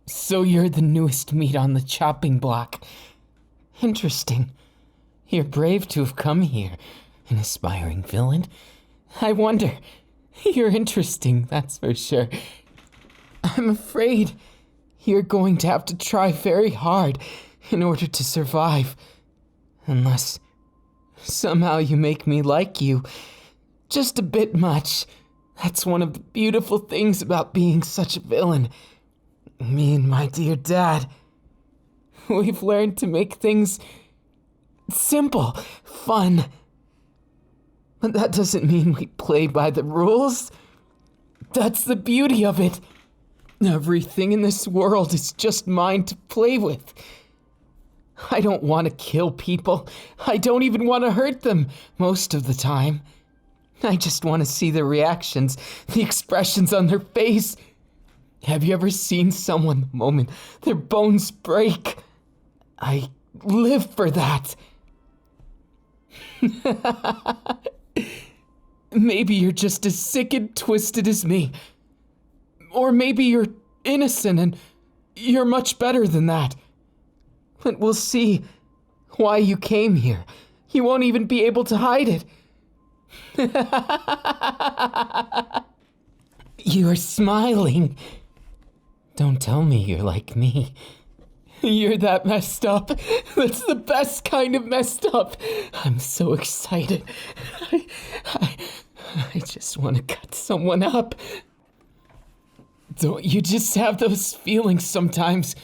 So you're the newest meat on the chopping block. Interesting. You're brave to have come here, an aspiring villain. I wonder. You're interesting, that's for sure. I'm afraid you're going to have to try very hard in order to survive. Unless somehow you make me like you. Just a bit much. That's one of the beautiful things about being such a villain. Me and my dear dad, we've learned to make things simple, fun. But that doesn't mean we play by the rules. That's the beauty of it. Everything in this world is just mine to play with. I don't want to kill people. I don't even want to hurt them most of the time. I just want to see their reactions, the expressions on their face. Have you ever seen someone the moment their bones break? I live for that. Maybe you're just as sick and twisted as me. Or maybe you're innocent and you're much better than that. But we'll see why you came here. You won't even be able to hide it. You're smiling. Don't tell me you're like me. You're that messed up. That's the best kind of messed up. I'm so excited. I just want to cut someone up. Don't you just have those feelings sometimes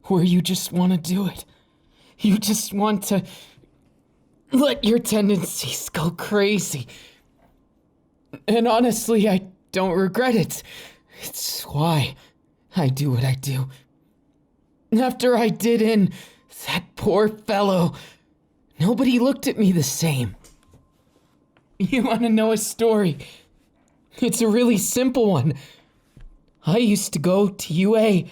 where you just want to do it? You just want to let your tendencies go crazy. And honestly, I don't regret it. It's why I do what I do. After I did in that poor fellow, nobody looked at me the same. You want to know a story? It's a really simple one. I used to go to UA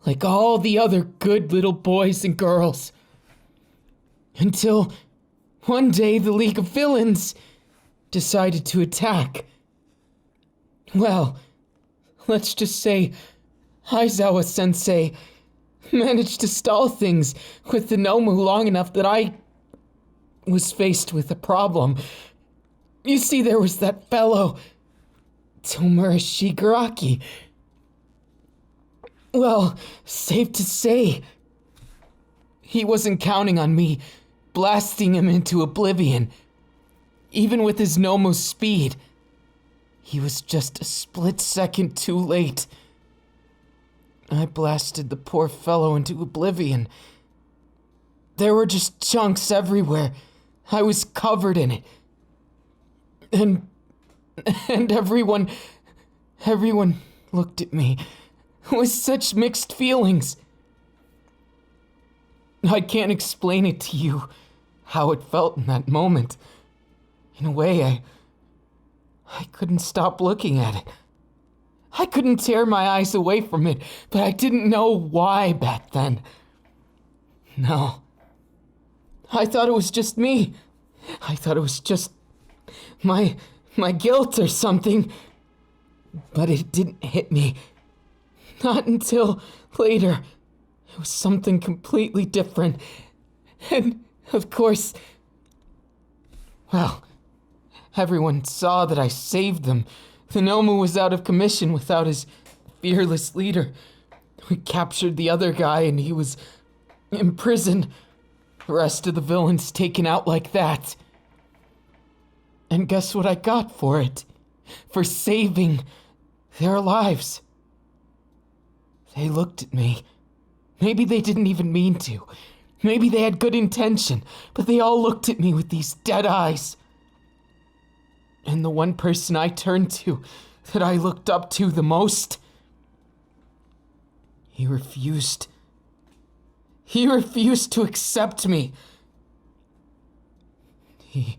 like all the other good little boys and girls. Until one day the League of Villains decided to attack. Well, let's just say Aizawa-sensei managed to stall things with the nomu long enough that I was faced with a problem. You see, there was that fellow, Tomura Shigaraki. Well, safe to say, he wasn't counting on me blasting him into oblivion. Even with his nomu speed, he was just a split second too late. I blasted the poor fellow into oblivion. There were just chunks everywhere. I was covered in it. And everyone looked at me with such mixed feelings. I can't explain it to you, how it felt in that moment. In a way, I couldn't stop looking at it. I couldn't tear my eyes away from it, but I didn't know why back then. No. I thought it was just me. I thought it was just my guilt or something. But it didn't hit me. Not until later. It was something completely different. And, of course, well, everyone saw that I saved them. The nomu was out of commission without his fearless leader. We captured the other guy and he was imprisoned. The rest of the villains taken out like that. And guess what I got for it? For saving their lives. They looked at me. Maybe they didn't even mean to. Maybe they had good intention, but they all looked at me with these dead eyes. And the one person I turned to, that I looked up to the most, he refused. He refused to accept me. He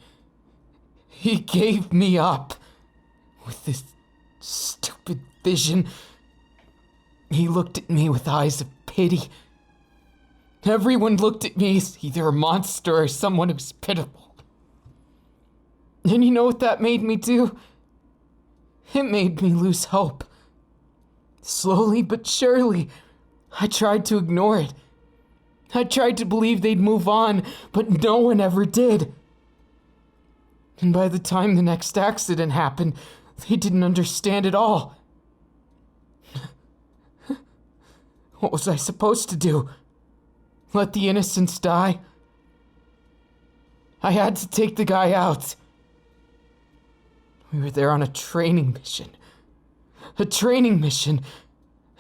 gave me up with this stupid vision. He looked at me with eyes of pity. Everyone looked at me as either a monster or someone who's pitiful. And you know what that made me do? It made me lose hope. Slowly but surely, I tried to ignore it. I tried to believe they'd move on, but no one ever did. And by the time the next accident happened, they didn't understand at all. What was I supposed to do? Let the innocents die? I had to take the guy out. We were there on a training mission. A training mission,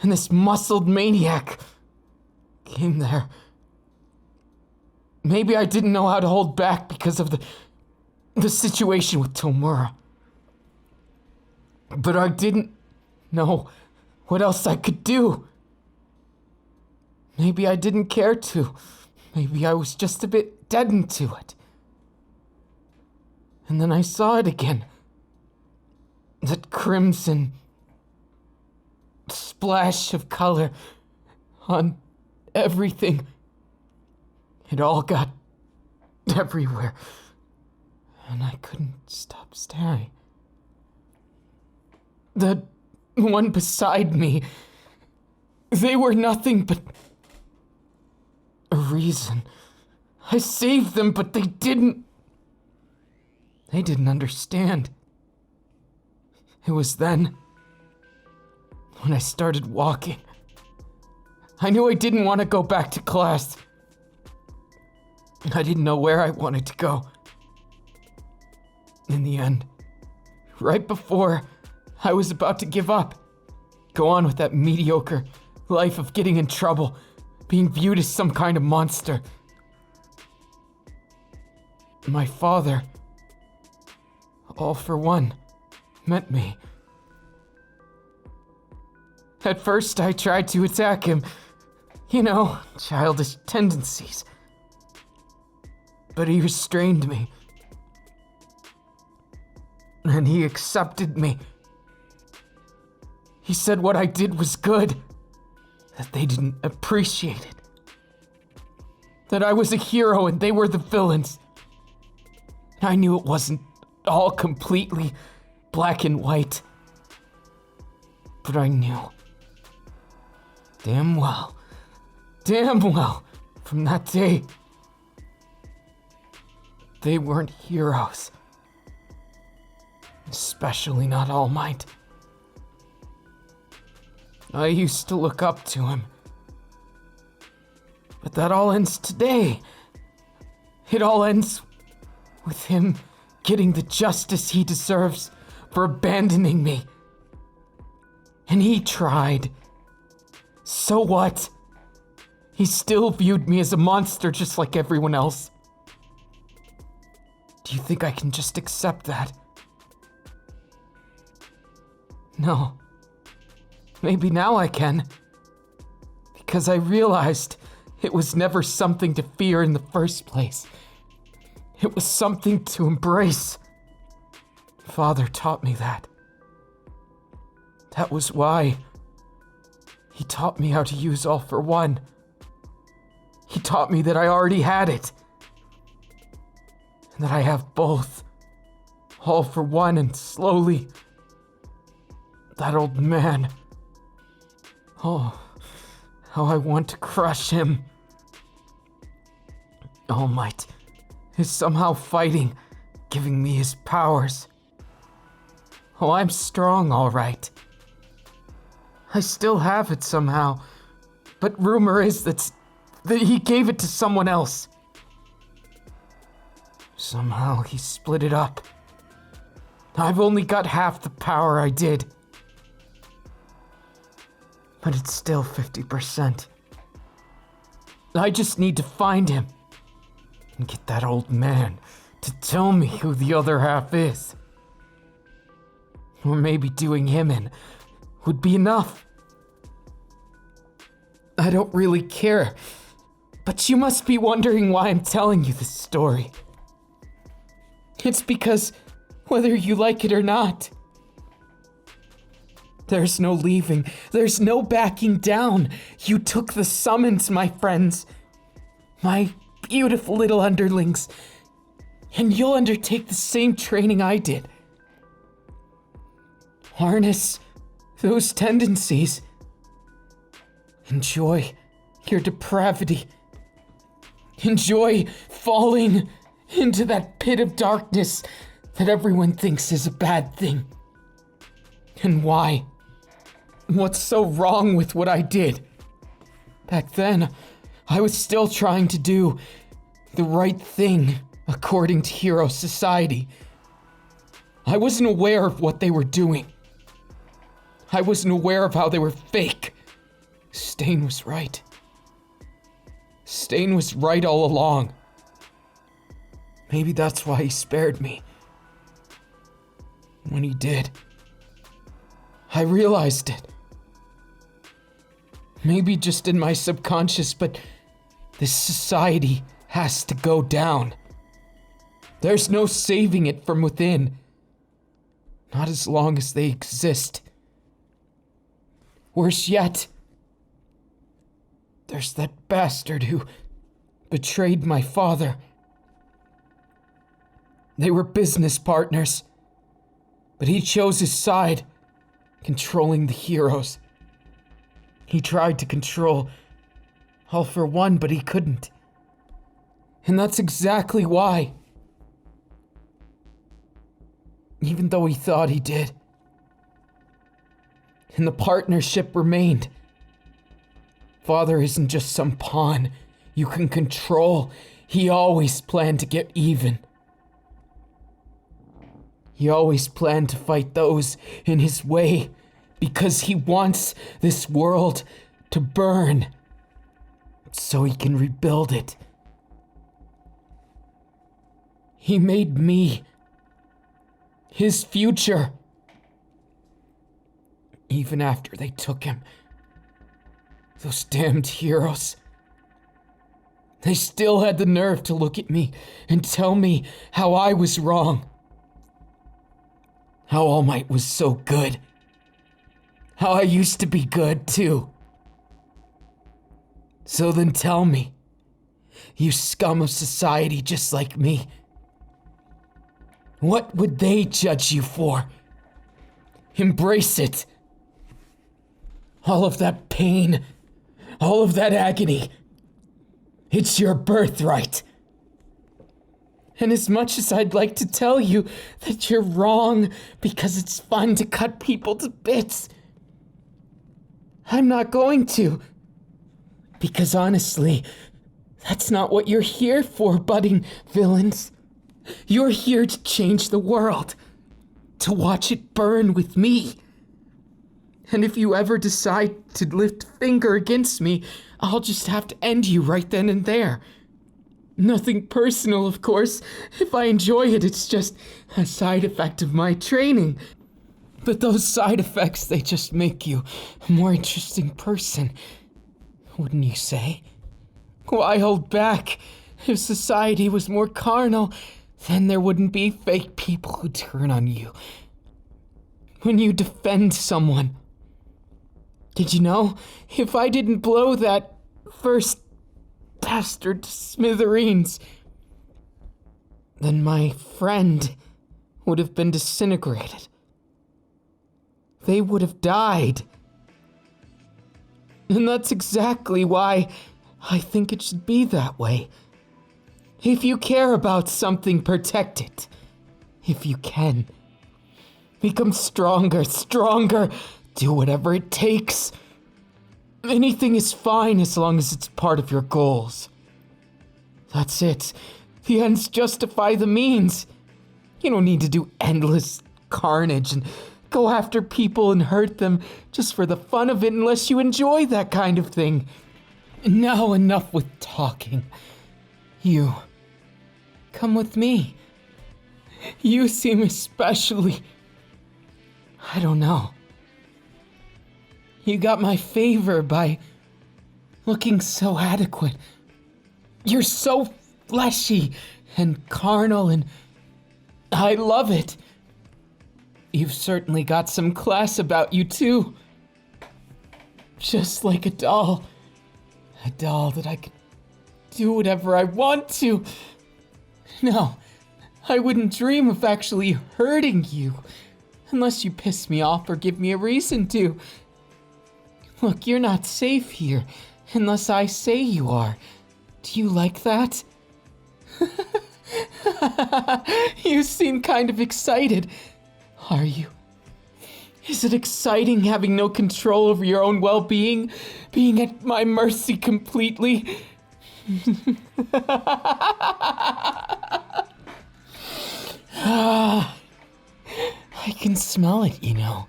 and this muscled maniac came there. Maybe I didn't know how to hold back because of the situation with Tomura. But I didn't know what else I could do. Maybe I didn't care to. Maybe I was just a bit deadened to it. And then I saw it again. That crimson splash of color on everything. It all got everywhere. And I couldn't stop staring. The one beside me, they were nothing but a reason. I saved them, but they didn't understand. It was then, when I started walking. I knew I didn't want to go back to class. I didn't know where I wanted to go. In the end, right before I was about to give up, go on with that mediocre life of getting in trouble, being viewed as some kind of monster, my father, all for one, met me. At first, I tried to attack him. You know, childish tendencies. But he restrained me. And he accepted me. He said what I did was good. That they didn't appreciate it. That I was a hero and they were the villains. I knew it wasn't all completely black and white. But I knew. Damn well, from that day, they weren't heroes. Especially not All Might. I used to look up to him. But that all ends today. It all ends with him getting the justice he deserves for abandoning me. And he tried. So what? He still viewed me as a monster just like everyone else. Do you think I can just accept that? No. Maybe now I can. Because I realized it was never something to fear in the first place. It was something to embrace. Father taught me that. That was why he taught me how to use All for One. He taught me that I already had it. And that I have both. All for One and slowly. That old man. Oh, how I want to crush him. All Might is somehow fighting, giving me his powers. Oh, I'm strong, all right. I still have it somehow, but rumor is that he gave it to someone else. Somehow he split it up. I've only got half the power I did. But it's still 50%. I just need to find him and get that old man to tell me who the other half is. Or maybe doing him in would be enough. I don't really care, but you must be wondering why I'm telling you this story. It's because, whether you like it or not, there's no leaving, there's no backing down. You took the summons, my friends, my beautiful little underlings, and you'll undertake the same training I did. Harness those tendencies Enjoy your depravity. Enjoy falling into that pit of darkness that everyone thinks is a bad thing. And why? What's so wrong with what I did? Back then, I was still trying to do the right thing according to hero society. I wasn't aware of what they were doing. I wasn't aware of how they were fake. Stain was right. Stain was right all along. Maybe that's why he spared me. When he did, I realized it. Maybe just in my subconscious, but this society has to go down. There's no saving it from within. Not as long as they exist. Worse yet, there's that bastard who betrayed my father. They were business partners, but he chose his side, controlling the heroes. He tried to control All for One, but he couldn't. And that's exactly why. Even though he thought he did. And the partnership remained. Father isn't just some pawn you can control. He always planned to get even. He always planned to fight those in his way because he wants this world to burn so he can rebuild it. He made me his future. Even after they took him, those damned heroes, they still had the nerve to look at me and tell me how I was wrong. How All Might was so good. How I used to be good, too. So then tell me, you scum of society just like me, what would they judge you for? Embrace it. All of that pain, all of that agony, it's your birthright. And as much as I'd like to tell you that you're wrong because it's fun to cut people to bits, I'm not going to. Because honestly, that's not what you're here for, budding villains. You're here to change the world, to watch it burn with me. And if you ever decide to lift a finger against me, I'll just have to end you right then and there. Nothing personal, of course. If I enjoy it, it's just a side effect of my training. But those side effects, they just make you a more interesting person. Wouldn't you say? Why hold back? If society was more carnal, then there wouldn't be fake people who turn on you. When you defend someone. Did you know, if I didn't blow that first bastard to smithereens, then my friend would have been disintegrated. They would have died. And that's exactly why I think it should be that way. If you care about something, protect it. If you can. Become stronger. Do whatever it takes. Anything is fine as long as it's part of your goals. That's it. The ends justify the means. You don't need to do endless carnage and go after people and hurt them just for the fun of it unless you enjoy that kind of thing. Now enough with talking. You, come with me. You seem especially, I don't know. You got my favor by looking so adequate. You're so fleshy and carnal, and I love it. You've certainly got some class about you, too. Just like a doll. A doll that I could do whatever I want to. No, I wouldn't dream of actually hurting you. Unless you piss me off or give me a reason to. Look, you're not safe here, unless I say you are. Do you like that? You seem kind of excited. Are you? Is it exciting having no control over your own well-being? Being at my mercy completely? I can smell it, you know.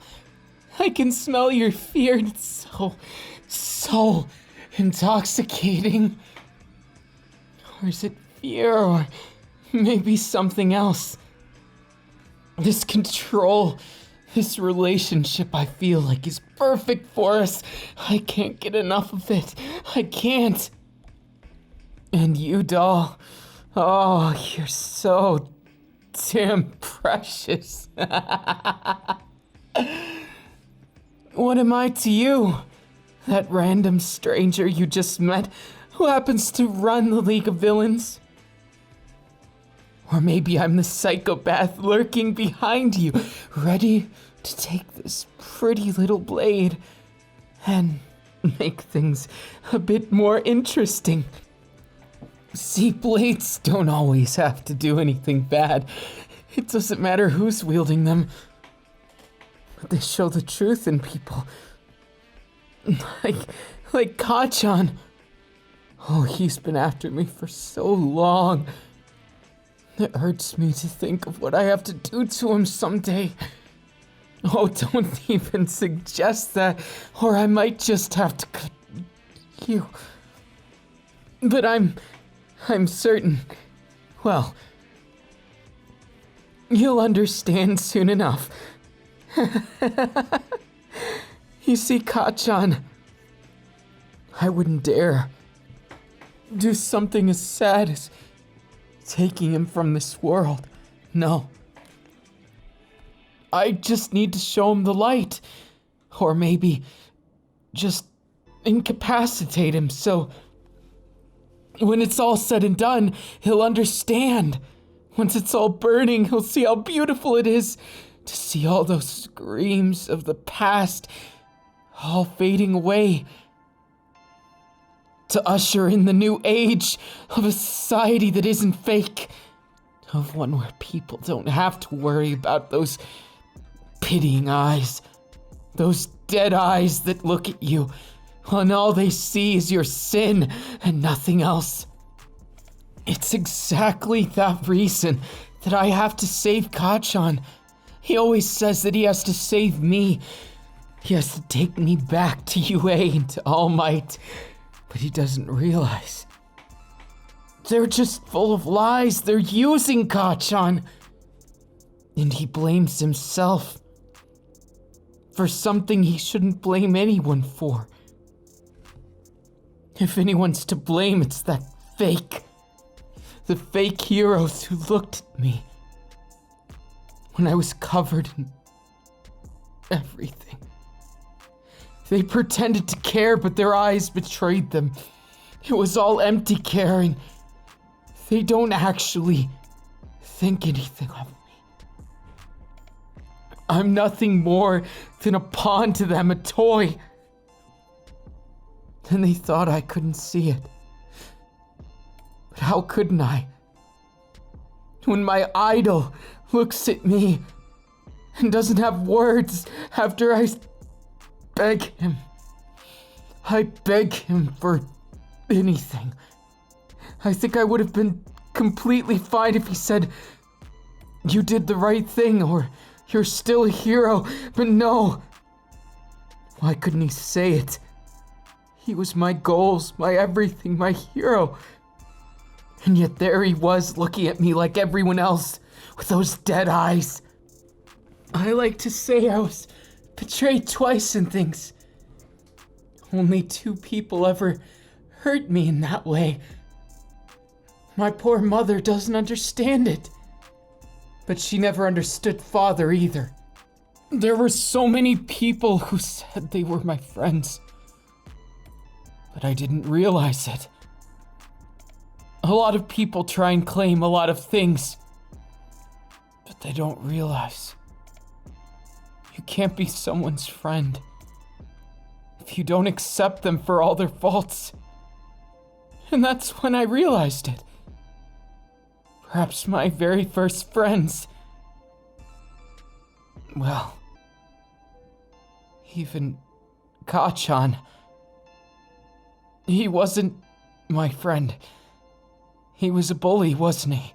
I can smell your fear. It's so intoxicating. Or is it fear, or maybe something else? This control, this relationship I feel like is perfect for us. I can't get enough of it. I can't. And you, doll, oh, you're so damn precious. What am I to you? That random stranger you just met who happens to run the League of Villains? Or maybe I'm the psychopath lurking behind you, ready to take this pretty little blade and make things a bit more interesting. See, blades don't always have to do anything bad. It doesn't matter who's wielding them. But they show the truth in people. Like Kachan. Oh, he's been after me for so long. It hurts me to think of what I have to do to him someday. Oh, don't even suggest that, or I might just have to cut you. But I'm certain, well, you'll understand soon enough. You see, Kachan, I wouldn't dare do something as sad as taking him from this world. No. I just need to show him the light. Or maybe just incapacitate him so when it's all said and done, he'll understand. Once it's all burning, he'll see how beautiful it is to see all those screams of the past all fading away. To usher in the new age of a society that isn't fake. Of one where people don't have to worry about those pitying eyes. Those dead eyes that look at you, and all they see is your sin and nothing else. It's exactly that reason that I have to save Kachan. He always says that he has to save me. He has to take me back to UA and to All Might. But he doesn't realize. They're just full of lies. They're using Kachan. And he blames himself for something he shouldn't blame anyone for. If anyone's to blame, it's that fake. The fake heroes who looked at me when I was covered in everything. They pretended to care, but their eyes betrayed them. It was all empty caring. They don't actually think anything of me. I'm nothing more than a pawn to them, a toy. And they thought I couldn't see it. But how couldn't I? When my idol looks at me and doesn't have words after I beg him. I beg him for anything. I think I would have been completely fine if he said, "You did the right thing," or "You're still a hero," but no. Why couldn't he say it? He was my goals, my everything, my hero. And yet there he was looking at me like everyone else, with those dead eyes. I like to say I was betrayed twice in things. Only 2 people ever hurt me in that way. My poor mother doesn't understand it. But she never understood father either. There were so many people who said they were my friends. But I didn't realize it. A lot of people try and claim a lot of things. But they don't realize. You can't be someone's friend if you don't accept them for all their faults. And that's when I realized it. Perhaps my very first friends. Well, even Kachan. He wasn't my friend. He was a bully, wasn't he?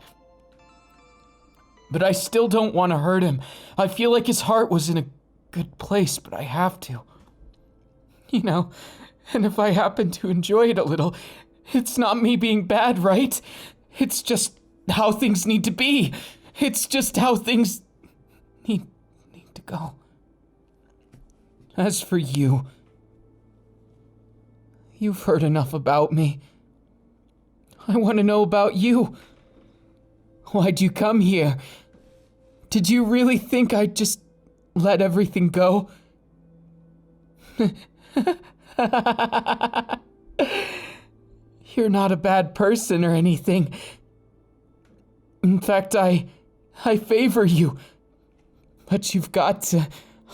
But I still don't want to hurt him. I feel like his heart was in a good place, but I have to. You know, and if I happen to enjoy it a little, it's not me being bad, right? It's just how things need to be. It's just how things need to go. As for you, you've heard enough about me. I want to know about you. Why'd you come here? Did you really think I'd just let everything go? You're not a bad person or anything. In fact, I favor you. But you've got to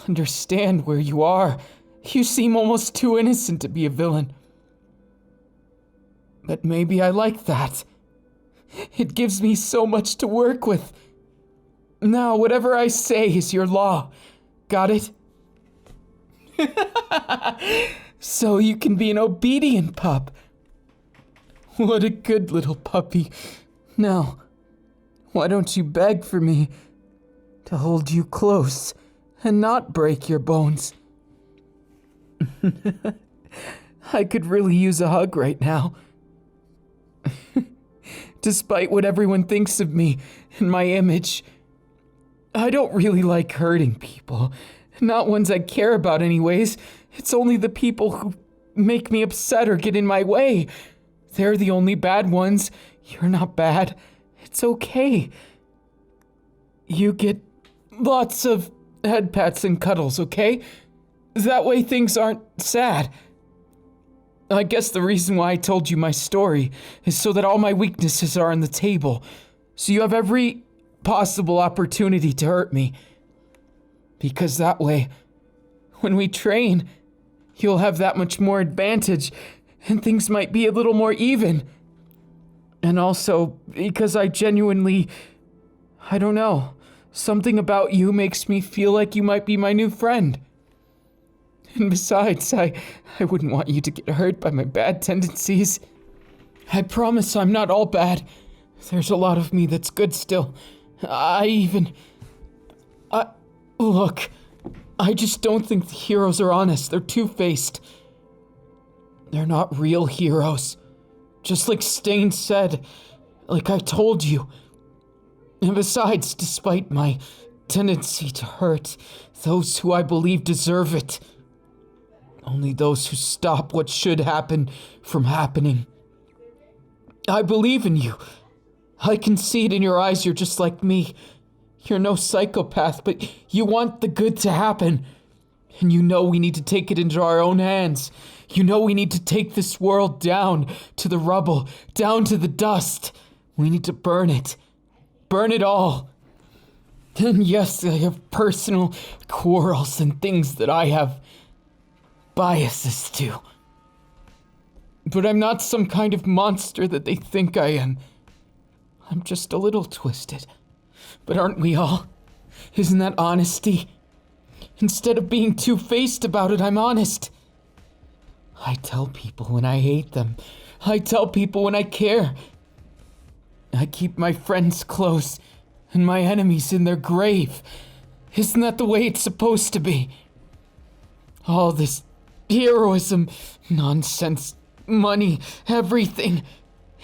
understand where you are. You seem almost too innocent to be a villain. But maybe I like that. It gives me so much to work with. Now, whatever I say is your law. Got it? So you can be an obedient pup. What a good little puppy. Now, why don't you beg for me to hold you close and not break your bones? I could really use a hug right now. Despite what everyone thinks of me and my image, I don't really like hurting people. Not ones I care about anyways. It's only the people who make me upset or get in my way. They're the only bad ones. You're not bad. It's okay. You get lots of head pats and cuddles, okay? That way things aren't sad. I guess the reason why I told you my story is so that all my weaknesses are on the table. So you have every possible opportunity to hurt me. Because that way, when we train, you'll have that much more advantage and things might be a little more even. And also, because I genuinely, I don't know, something about you makes me feel like you might be my new friend. And besides, I wouldn't want you to get hurt by my bad tendencies. I promise I'm not all bad. There's a lot of me that's good still. Look, I just don't think the heroes are honest. They're two-faced. They're not real heroes. Just like Stain said, like I told you. And besides, despite my tendency to hurt those who I believe deserve it, only those who stop what should happen from happening. I believe in you. I can see it in your eyes. You're just like me. You're no psychopath, but you want the good to happen. And you know we need to take it into our own hands. You know we need to take this world down to the rubble, down to the dust. We need to burn it. Burn it all. And yes, I have personal quarrels and things that I have biases to. But I'm not some kind of monster that they think I am. I'm just a little twisted. But aren't we all? Isn't that honesty? Instead of being two-faced about it, I'm honest. I tell people when I hate them. I tell people when I care. I keep my friends close and my enemies in their grave. Isn't that the way it's supposed to be? All this heroism, nonsense, money, everything.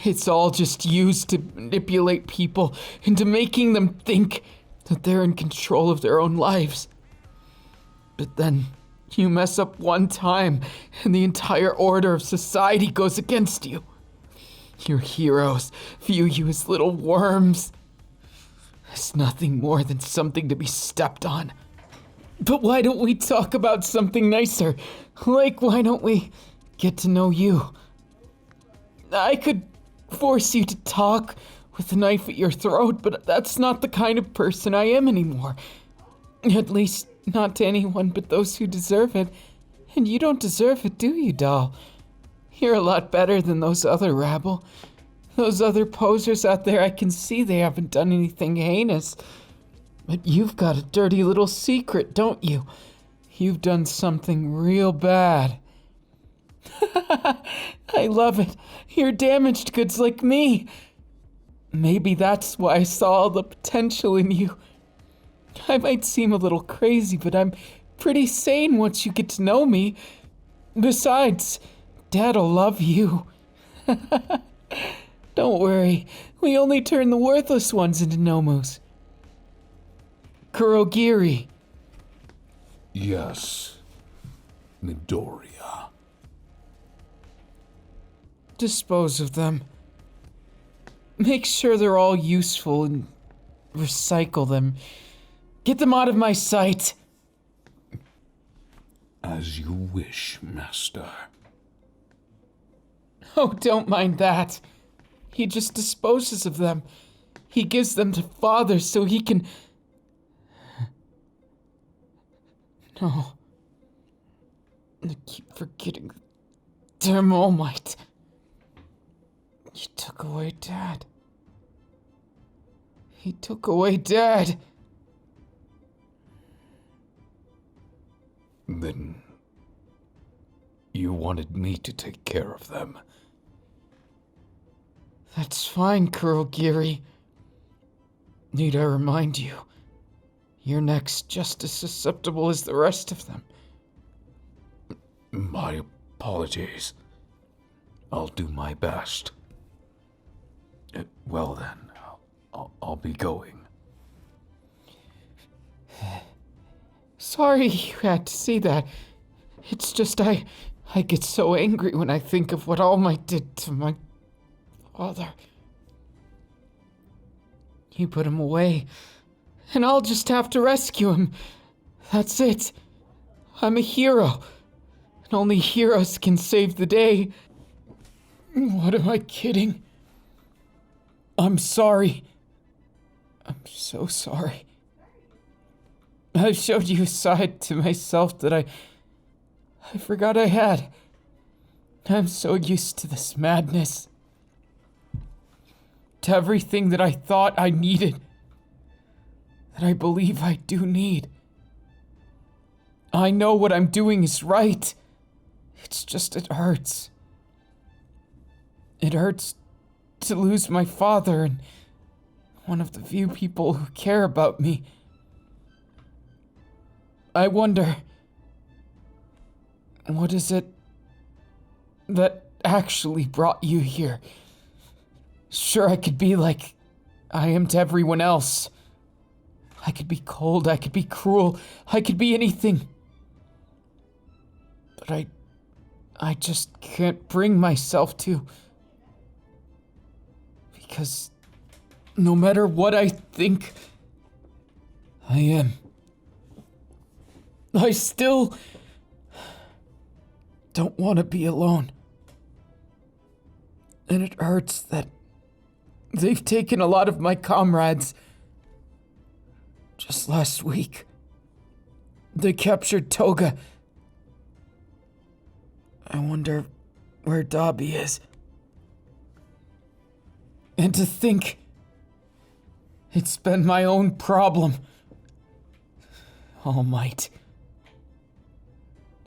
It's all just used to manipulate people into making them think that they're in control of their own lives. But then you mess up one time and the entire order of society goes against you. Your heroes view you as little worms. As nothing more than something to be stepped on. But why don't we talk about something nicer? Like, why don't we get to know you? I could force you to talk with a knife at your throat, but that's not the kind of person I am anymore. At least, not to anyone but those who deserve it. And you don't deserve it, do you, doll? You're a lot better than those other rabble. Those other posers out there, I can see they haven't done anything heinous. But you've got a dirty little secret, don't you? You've done something real bad. I love it. You're damaged goods like me. Maybe that's why I saw all the potential in you. I might seem a little crazy, but I'm pretty sane once you get to know me. Besides, Dad'll love you. Don't worry, we only turn the worthless ones into nomus. Kurogiri. Yes, Midoriya. Dispose of them. Make sure they're all useful and recycle them. Get them out of my sight. As you wish, Master. Oh, don't mind that. He just disposes of them. He gives them to Father so he can... No. I keep forgetting the damn All Might. You took away Dad. He took away Dad. Then you wanted me to take care of them. That's fine, Kurogiri. Need I remind you, your neck's just as susceptible as the rest of them. My apologies. I'll do my best. Well then, I'll be going. Sorry you had to see that. It's just I get so angry when I think of what All Might did to my father. You put him away, and I'll just have to rescue him. That's it. I'm a hero, and only heroes can save the day. What am I kidding? I'm sorry. I'm so sorry. I've showed you a side to myself that I forgot I had. I'm so used to this madness. To everything that I thought I needed. That I believe I do need. I know what I'm doing is right. It's just it hurts. It hurts to lose my father and one of the few people who care about me. I wonder, what is it that actually brought you here? Sure, I could be like I am to everyone else. I could be cold, I could be cruel, I could be anything. But I just can't bring myself to. Because no matter what I think, I am. I still don't want to be alone. And it hurts that they've taken a lot of my comrades. Just last week, they captured Toga. I wonder where Dabi is. And to think, it's been my own problem. All Might.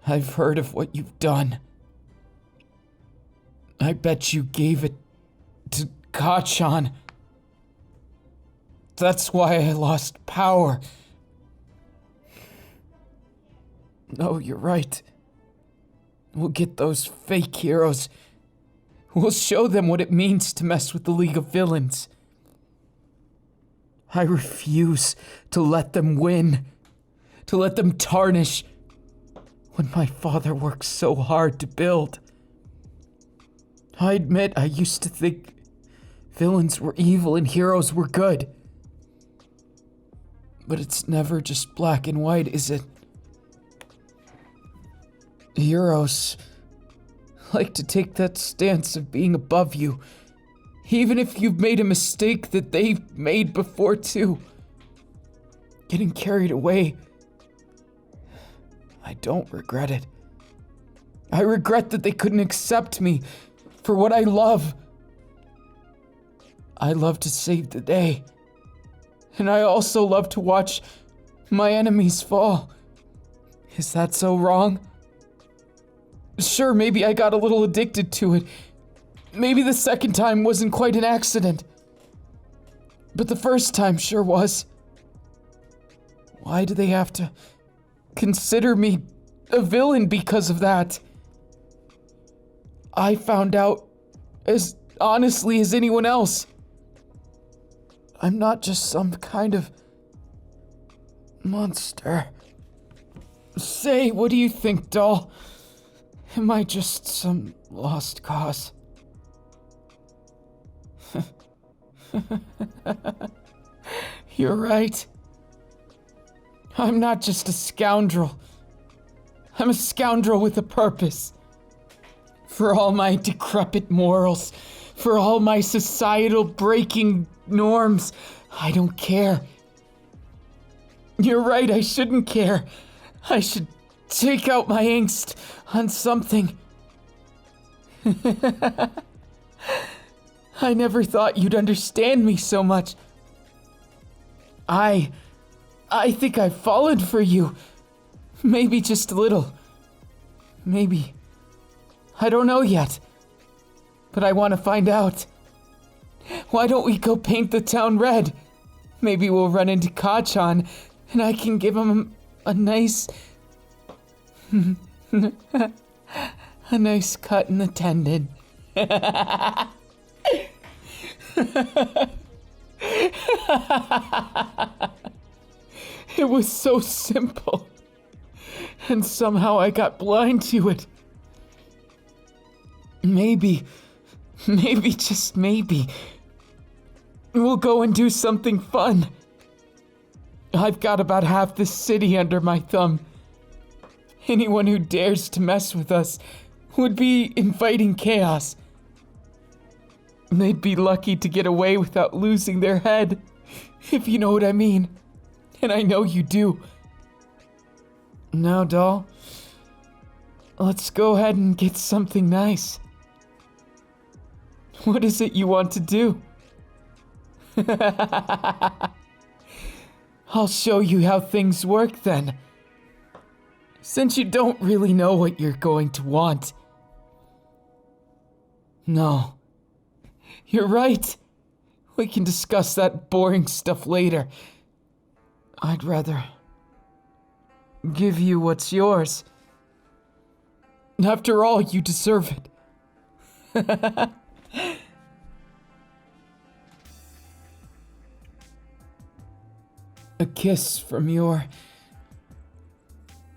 I've heard of what you've done. I bet you gave it to Kachan. That's why I lost power. No, you're right. We'll get those fake heroes. We'll show them what it means to mess with the League of Villains. I refuse to let them win. To let them tarnish what my father worked so hard to build. I admit I used to think villains were evil and heroes were good. But it's never just black and white, is it? Heroes like to take that stance of being above you, even if you've made a mistake that they've made before too. Getting carried away. I don't regret it. I regret that they couldn't accept me for what I love. I love to save the day. And I also love to watch my enemies fall. Is that so wrong? Sure, maybe I got a little addicted to it. Maybe the second time wasn't quite an accident. But the first time sure was. Why do they have to consider me a villain because of that? I found out as honestly as anyone else. I'm not just some kind of monster. Say, what do you think, doll? Am I just some lost cause? You're right. I'm not just a scoundrel. I'm a scoundrel with a purpose. For all my decrepit morals, for all my societal breaking norms, I don't care. You're right, I shouldn't care. I should take out my angst on something. I never thought you'd understand me so much. I think I've fallen for you. Maybe just a little. Maybe. I don't know yet. But I want to find out. Why don't we go paint the town red? Maybe we'll run into Kachan, and I can give him a nice... a nice cut in the tendon. It was so simple. And somehow I got blind to it. Maybe, just maybe, we'll go and do something fun. I've got about half the city under my thumb. Anyone who dares to mess with us would be inviting chaos. They'd be lucky to get away without losing their head, if you know what I mean. And I know you do. Now, doll, let's go ahead and get something nice. What is it you want to do? I'll show you how things work then. Since you don't really know what you're going to want. No. You're right. We can discuss that boring stuff later. I'd rather give you what's yours. After all, you deserve it. A kiss from your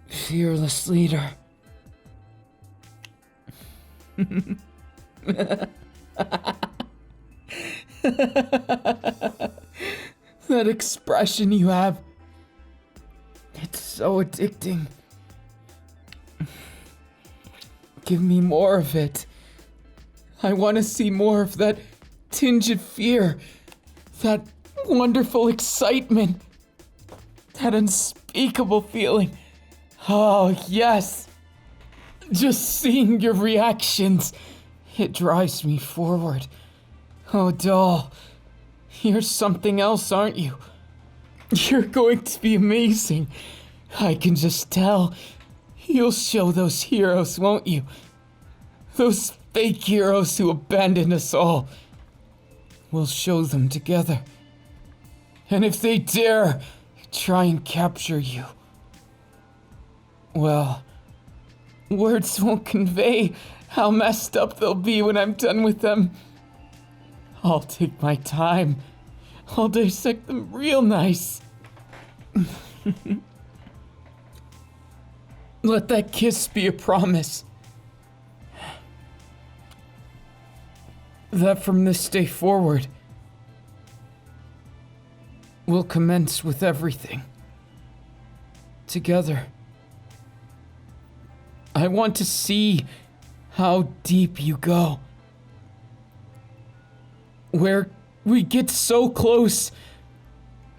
fearless leader. That expression you have, it's so addicting. Give me more of it. I want to see more of that tinge of fear, that wonderful excitement, that unspeakable feeling. Oh, yes. Just seeing your reactions, it drives me forward. Oh, doll, you're something else, aren't you? You're going to be amazing. I can just tell. You'll show those heroes, won't you? Those fake heroes who abandoned us all. We'll show them together. And if they dare try and capture you, well, words won't convey how messed up they'll be when I'm done with them. I'll take my time. I'll dissect them real nice. Let that kiss be a promise. That from this day forward, we'll commence with everything. Together. I want to see how deep you go. Where we get so close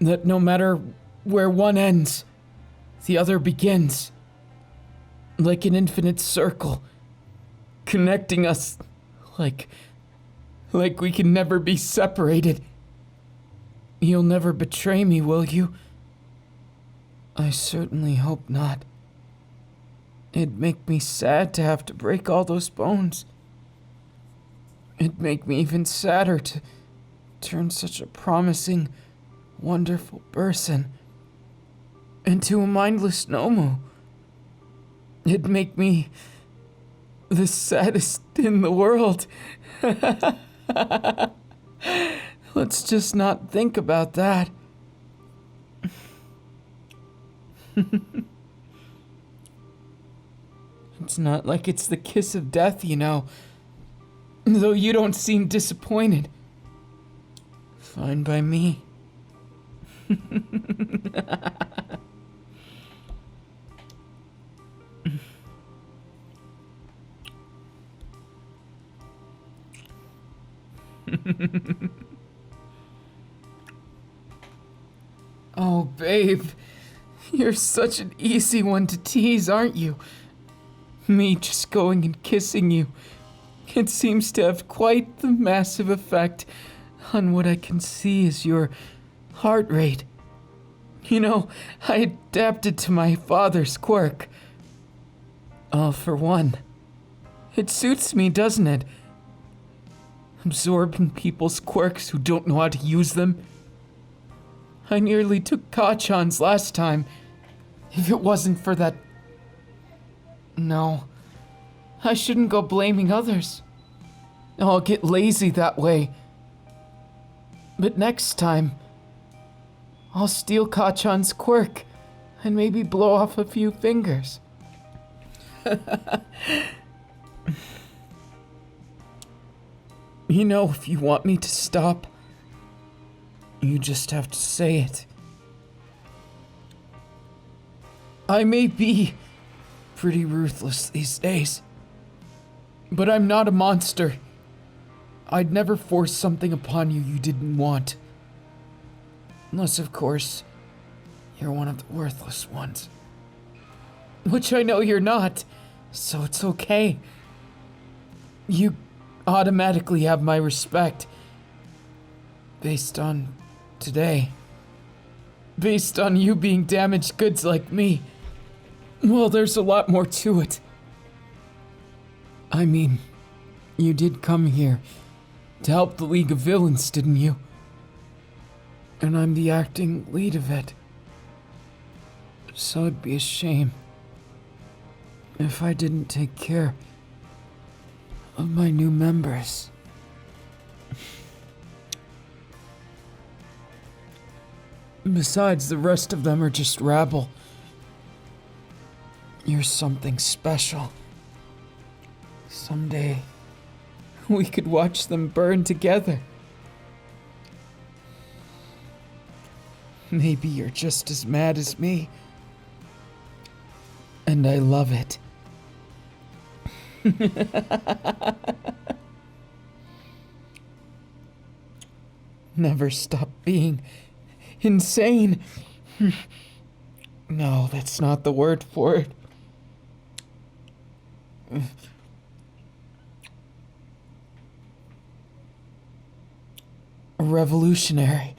that no matter where one ends, the other begins. Like an infinite circle connecting us like we can never be separated. You'll never betray me, will you? I certainly hope not. It'd make me sad to have to break all those bones. It'd make me even sadder to turn such a promising, wonderful person into a mindless nomu. It'd make me the saddest in the world. Let's just not think about that. It's not like it's the kiss of death, you know. Though you don't seem disappointed. Fine by me. Oh, babe. You're such an easy one to tease, aren't you? Me just going and kissing you. It seems to have quite the massive effect on what I can see as your heart rate. You know, I adapted to my father's quirk. All for one. It suits me, doesn't it? Absorbing people's quirks who don't know how to use them. I nearly took Kachan's last time. If it wasn't for that... No. I shouldn't go blaming others. I'll get lazy that way. But next time, I'll steal Kachan's quirk and maybe blow off a few fingers. You know, if you want me to stop, you just have to say it. I may be pretty ruthless these days, but I'm not a monster. I'd never force something upon you didn't want. Unless, of course, you're one of the worthless ones. Which I know you're not, so it's okay. You automatically have my respect. Based on today. Based on you being damaged goods like me. Well, there's a lot more to it. I mean, you did come here to help the League of Villains, didn't you? And I'm the acting lead of it. So it'd be a shame if I didn't take care of my new members. Besides, the rest of them are just rabble. You're something special. Someday, we could watch them burn together. Maybe you're just as mad as me. And I love it. Never stop being insane. No, that's not the word for it. Revolutionary.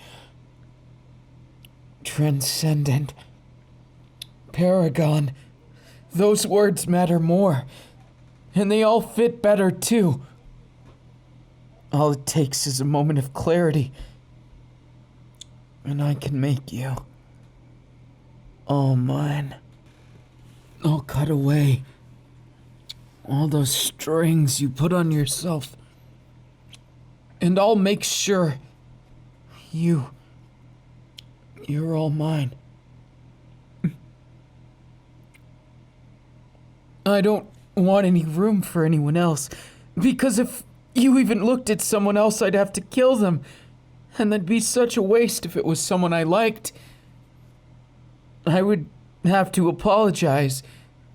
Transcendent. Paragon. Those words matter more. And they all fit better, too. All it takes is a moment of clarity. And I can make you all mine. I'll cut away all those strings you put on yourself. And I'll make sure you're all mine. I don't want any room for anyone else, because if you even looked at someone else, I'd have to kill them. And that'd be such a waste if it was someone I liked. I would have to apologize,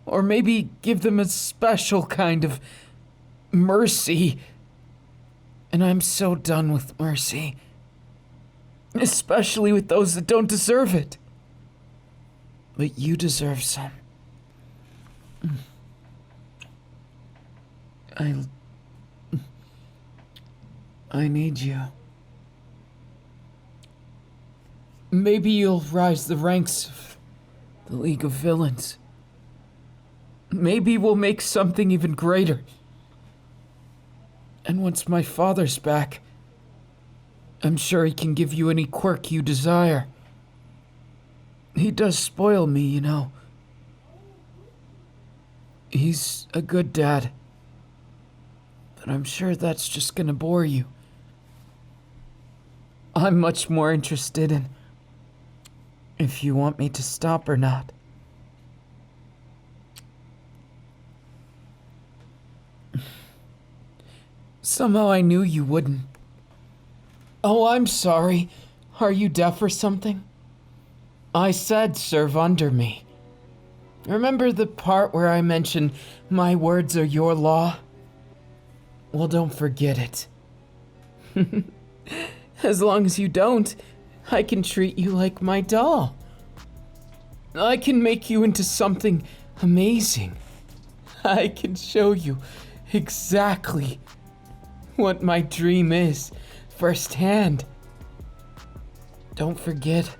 or maybe give them a special kind of mercy. And I'm so done with mercy. Especially with those that don't deserve it. But you deserve some. I need you. Maybe you'll rise the ranks of the League of Villains. Maybe we'll make something even greater. And once my father's back, I'm sure he can give you any quirk you desire. He does spoil me, you know. He's a good dad. But I'm sure that's just gonna bore you. I'm much more interested in if you want me to stop or not. Somehow I knew you wouldn't. Oh, I'm sorry. Are you deaf or something? I said serve under me. Remember the part where I mentioned my words are your law? Well, don't forget it. As long as you don't, I can treat you like my doll. I can make you into something amazing. I can show you exactly what my dream is firsthand. Don't forget,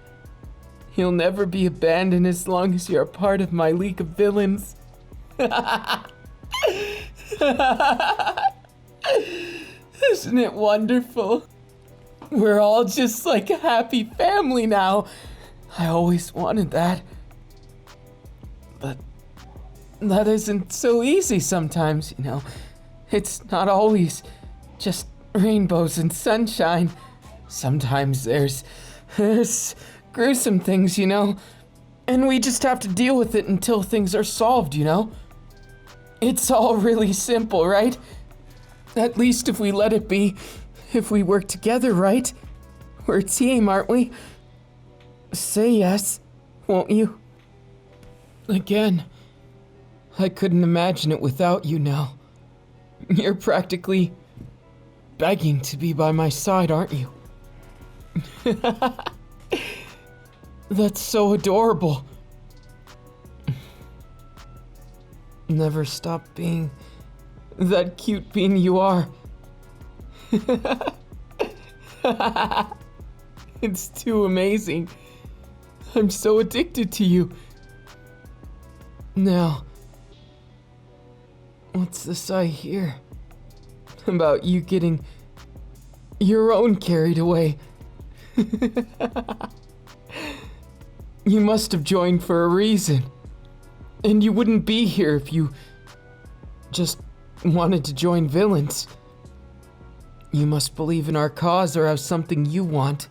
you'll never be abandoned as long as you're a part of my League of Villains. Isn't it wonderful? We're all just like a happy family now. I always wanted that. But that isn't so easy sometimes, you know. It's not always just rainbows and sunshine. Sometimes there's gruesome things, you know. And we just have to deal with it until things are solved, you know. It's all really simple, right? At least if we let it be. If we work together, right? We're a team, aren't we? Say yes, won't you? Again, I couldn't imagine it without you now. You're practically begging to be by my side, aren't you? That's so adorable. Never stop being that cute being you are. It's too amazing. I'm so addicted to you. Now, what's this I hear about you getting your own carried away? You must have joined for a reason. And you wouldn't be here if you just wanted to join villains. You must believe in our cause or have something you want.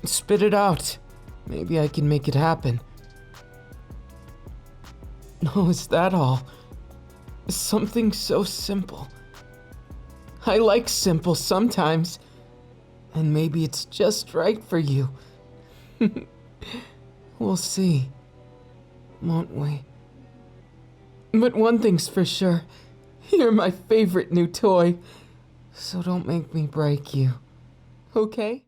Spit it out. Maybe I can make it happen. Oh, is that all? Something so simple. I like simple sometimes. And maybe it's just right for you. We'll see, won't we? But one thing's for sure. You're my favorite new toy. So don't make me break you. Okay?